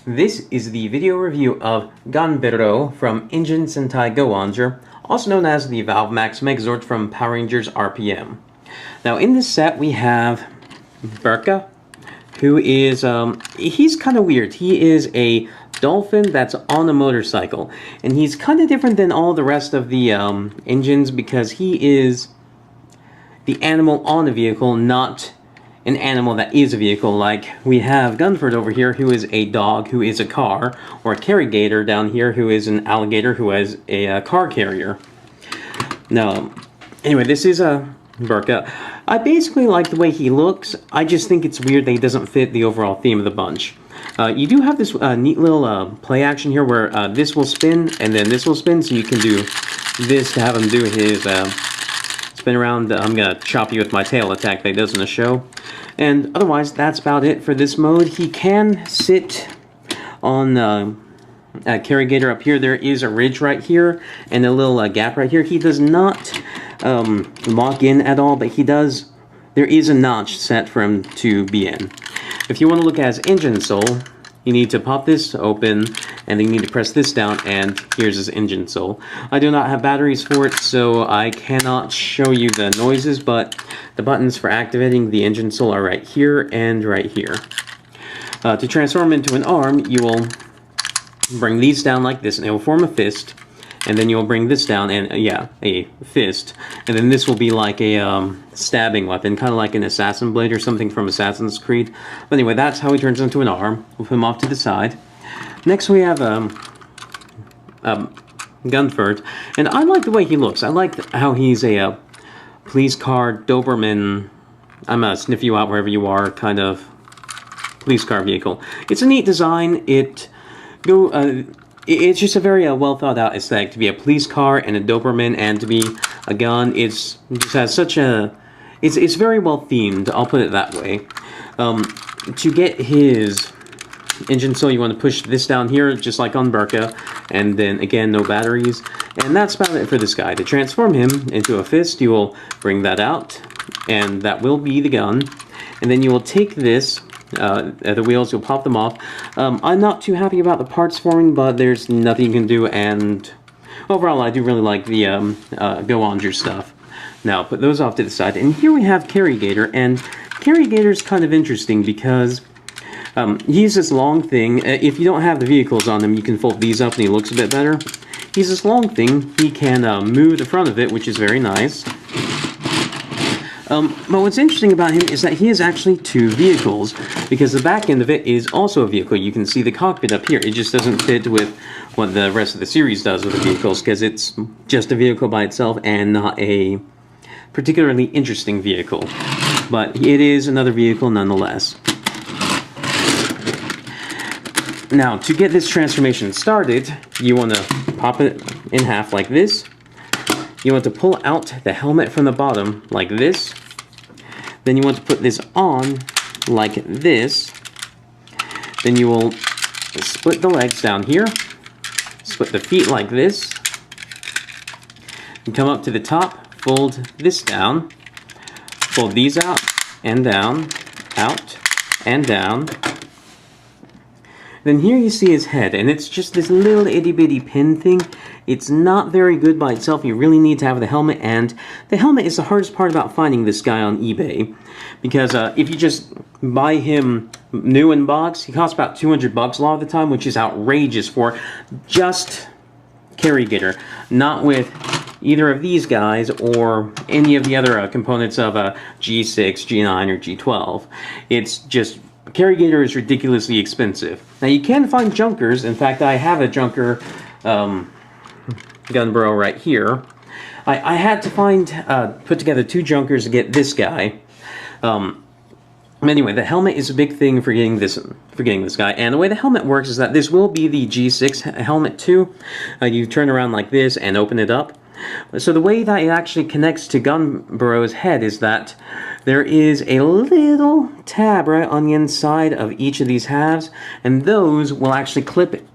This is the video review of GunBir from Engine Sentai Go Onger, also known as the Valvemax Megazord from Power Rangers RPM. Now in this set we have Burka, who is, he's kind of weird. He is a dolphin that's on a motorcycle, and he's kind of different than all the rest of the engines because he is the animal on a vehicle, not an animal that is a vehicle. Like we have Gunford over here, who is a dog who is a car, or a Carrigator down here, who is an alligator who has a car carrier. Now, anyway, this is a Burka. I basically like the way he looks. I just think it's weird that he doesn't fit the overall theme of the bunch. You do have this neat little play action here where this will spin and then this will spin, so you can do this to have him do his spin around. I'm gonna chop you with my tail attack that he does in the show. And otherwise, that's about it for this mode. He can sit on Carrigator up here. There is a ridge right here and a little gap right here. He does not lock in at all, but he does. There is a notch set for him to be in. If you want to look at his engine soul, you need to pop this open, and then you need to press this down, and here's his engine soul. I do not have batteries for it, so I cannot show you the noises, but the buttons for activating the engine soul are right here and right here. To transform into an arm, you will bring these down like this, and it will form a fist, and then you'll bring this down, and a fist, and then this will be like a stabbing weapon, kind of like an assassin blade or something from Assassin's Creed. But anyway, that's how he turns into an arm. We'll put him off to the side. Next we have Gunford, and I like the way he looks. I like how he's a police car Doberman, I'm gonna sniff you out wherever you are, kind of police car vehicle. It's a neat design. It's just a very well thought out aesthetic to be a police car and a Doberman and to be a gun. It just has such a... It's very well themed, I'll put it that way. To get his engine soul, you want to push this down here, just like on Burka, and then again, no batteries. And that's about it for this guy. To transform him into a fist, you will bring that out, and that will be the gun. And then you will take this, the wheels, you'll pop them off. I'm not too happy about the parts forming, but there's nothing you can do, and overall I do really like the Go Onger stuff. Now, put those off to the side, and here we have Carrigator, and Carrigator's kind of interesting because he's this long thing. If you don't have the vehicles on him, you can fold these up and he looks a bit better. He's this long thing. He can move the front of it, which is very nice. But what's interesting about him is that he is actually two vehicles, because the back end of it is also a vehicle. You can see the cockpit up here. It just doesn't fit with what the rest of the series does with the vehicles, because it's just a vehicle by itself and not a particularly interesting vehicle. But it is another vehicle nonetheless. Now, to get this transformation started, you want to pop it in half like this. You want to pull out the helmet from the bottom like this. Then you want to put this on like this. Then you will split the legs down here. Split the feet like this. And come up to the top. Fold this down. Fold these out and down. Out and down. Then here you see his head, and it's just this little itty-bitty pin thing. It's not very good by itself. You really need to have the helmet, and the helmet is the hardest part about finding this guy on eBay. Because if you just buy him new in box, he costs about $200 a lot of the time, which is outrageous for just Carrigator. Not with either of these guys or any of the other components of a G6, G9, or G12. It's just... Carrigator is ridiculously expensive. Now you can find junkers. In fact, I have a junker Gunbro right here. I had to put together two junkers to get this guy. Anyway, the helmet is a big thing for getting this guy. And the way the helmet works is that this will be the G6 helmet too. You turn around like this and open it up. So the way that it actually connects to Gunbro's head is that there is a little tab right on the inside of each of these halves, and those will actually clip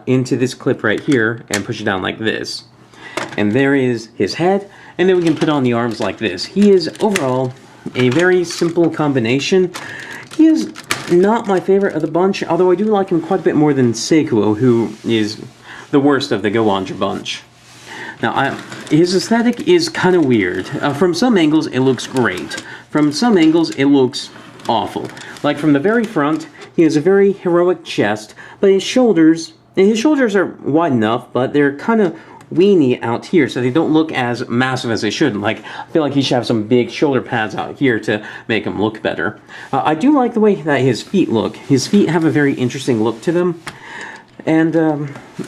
into this clip right here and push it down like this. And there is his head, and then we can put on the arms like this. He is overall a very simple combination. He is not my favorite of the bunch, although I do like him quite a bit more than Seikuo, who is the worst of the Go-Onger bunch. Now, his aesthetic is kind of weird. From some angles, it looks great. From some angles, it looks awful. Like, from the very front, he has a very heroic chest, but his shoulders are wide enough, but they're kind of weeny out here, so they don't look as massive as they should. Like, I feel like he should have some big shoulder pads out here to make him look better. I do like the way that his feet look. His feet have a very interesting look to them. And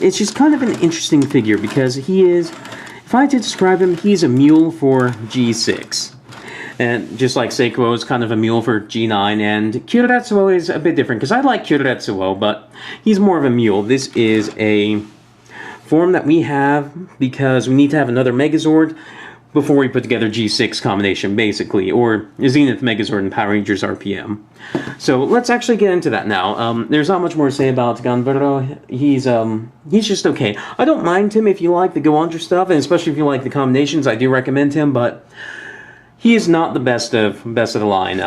it's just kind of an interesting figure because he is, if I had to describe him, he's a mule for G6. And just like Seikuo is kind of a mule for G9, and Kyoretsuo is a bit different, because I like Kyoretsuo, but he's more of a mule. This is a form that we have because we need to have another Megazord before we put together G6 combination, basically, or Zenith Megazord and Power Rangers RPM. So let's actually get into that now. There's not much more to say about GunBir. He's just okay. I don't mind him if you like the Go-Onger stuff, and especially if you like the combinations. I do recommend him, but he is not the best of the line.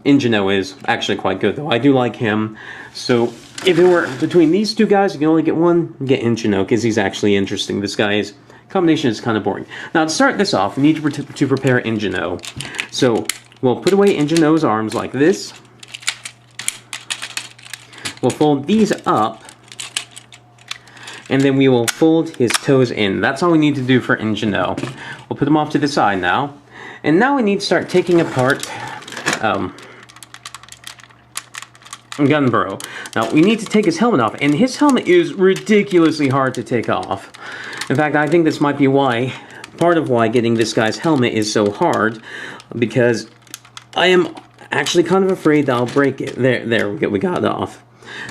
Ingeno is actually quite good, though. I do like him. So if it were between these two guys, you can only get one, get Ingeno, because he's actually interesting. This guy's combination is kind of boring. Now, to start this off, we need to prepare Ingeno. So we'll put away Ingeno's arms like this. We'll fold these up, and then we will fold his toes in. That's all we need to do for Ingeno. We'll put them off to the side now. And now we need to start taking apart GunBir. Now, we need to take his helmet off, and his helmet is ridiculously hard to take off. In fact, I think this might be part of why getting this guy's helmet is so hard, because I am actually kind of afraid that I'll break it. There, we got it off.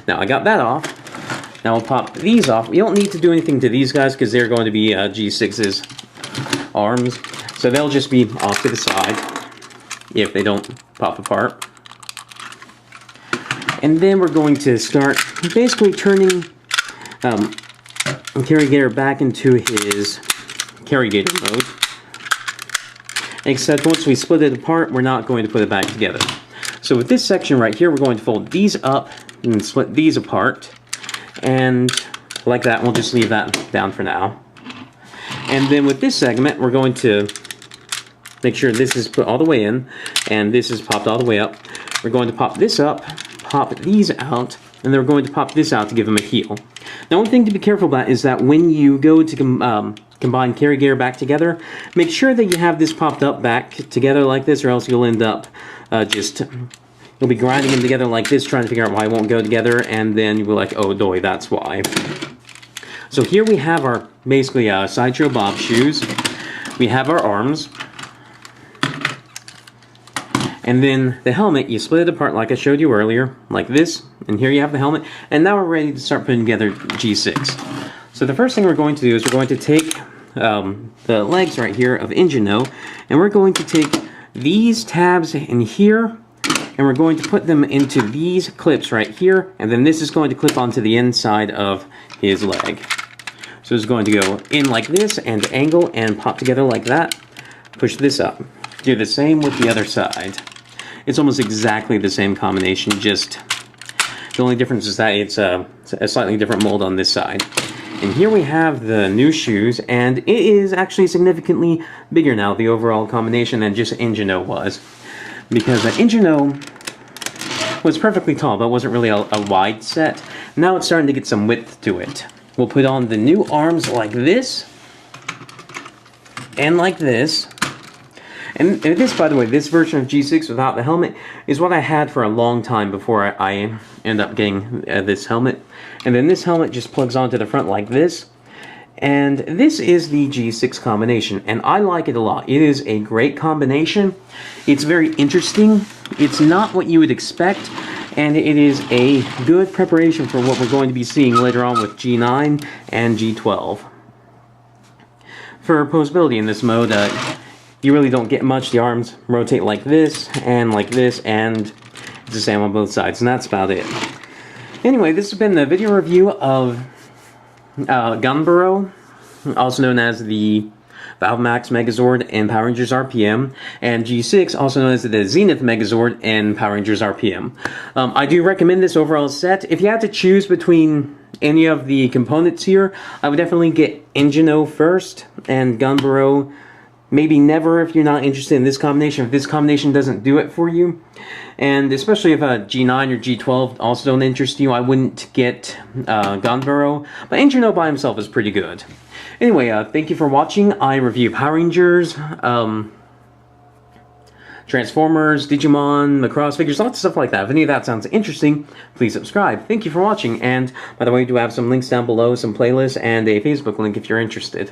Now, I got that off. Now, we'll pop these off. We don't need to do anything to these guys, because they're going to be G6's arms. So they'll just be off to the side, if they don't pop apart. And then we're going to start basically turning Carrigator back into his Carrigator mode. Except once we split it apart, we're not going to put it back together. So with this section right here, we're going to fold these up and split these apart. And like that, we'll just leave that down for now. And then with this segment, we're going to make sure this is put all the way in, and this is popped all the way up. We're going to pop this up, pop these out, and then we're going to pop this out to give them a heel. Now, one thing to be careful about is that when you go to combine Carrigator back together, make sure that you have this popped up back together like this, or else you'll end up you'll be grinding them together like this, trying to figure out why it won't go together, and then you'll be like, oh, doy, that's why. So here we have our, basically, Sideshow Bob shoes. We have our arms. And then the helmet, you split it apart like I showed you earlier, like this. And here you have the helmet. And now we're ready to start putting together G6. So the first thing we're going to do is we're going to take the legs right here of Ingeno, and we're going to take these tabs in here, and we're going to put them into these clips right here, and then this is going to clip onto the inside of his leg. So it's going to go in like this, and angle, and pop together like that. Push this up. Do the same with the other side. It's almost exactly the same combination, just the only difference is that it's a slightly different mold on this side. And here we have the new shoes, and it is actually significantly bigger now, the overall combination, than just Ingeno was. Because Ingeno was perfectly tall, but wasn't really a wide set. Now it's starting to get some width to it. We'll put on the new arms like this, and like this. And this, by the way, this version of G6 without the helmet is what I had for a long time before I end up getting this helmet. And then this helmet just plugs onto the front like this. And this is the G6 combination, and I like it a lot. It is a great combination. It's very interesting. It's not what you would expect, and it is a good preparation for what we're going to be seeing later on with G9 and G12. For posability in this mode, you really don't get much. The arms rotate like this, and it's the same on both sides, and that's about it. Anyway, this has been the video review of GunBir, also known as the Valvemax Megazord in Power Rangers RPM, and G6, also known as the Zenith Megazord in Power Rangers RPM. I do recommend this overall set. If you had to choose between any of the components here, I would definitely get Engine O first, and GunBir O maybe never if you're not interested in this combination, if this combination doesn't do it for you. And especially if G9 or G12 also don't interest you, I wouldn't get GunBir O, but Engine O by himself is pretty good. Anyway, thank you for watching. I review Power Rangers, Transformers, Digimon, Macross figures, lots of stuff like that. If any of that sounds interesting, please subscribe. Thank you for watching, and by the way, I do have some links down below, some playlists, and a Facebook link if you're interested.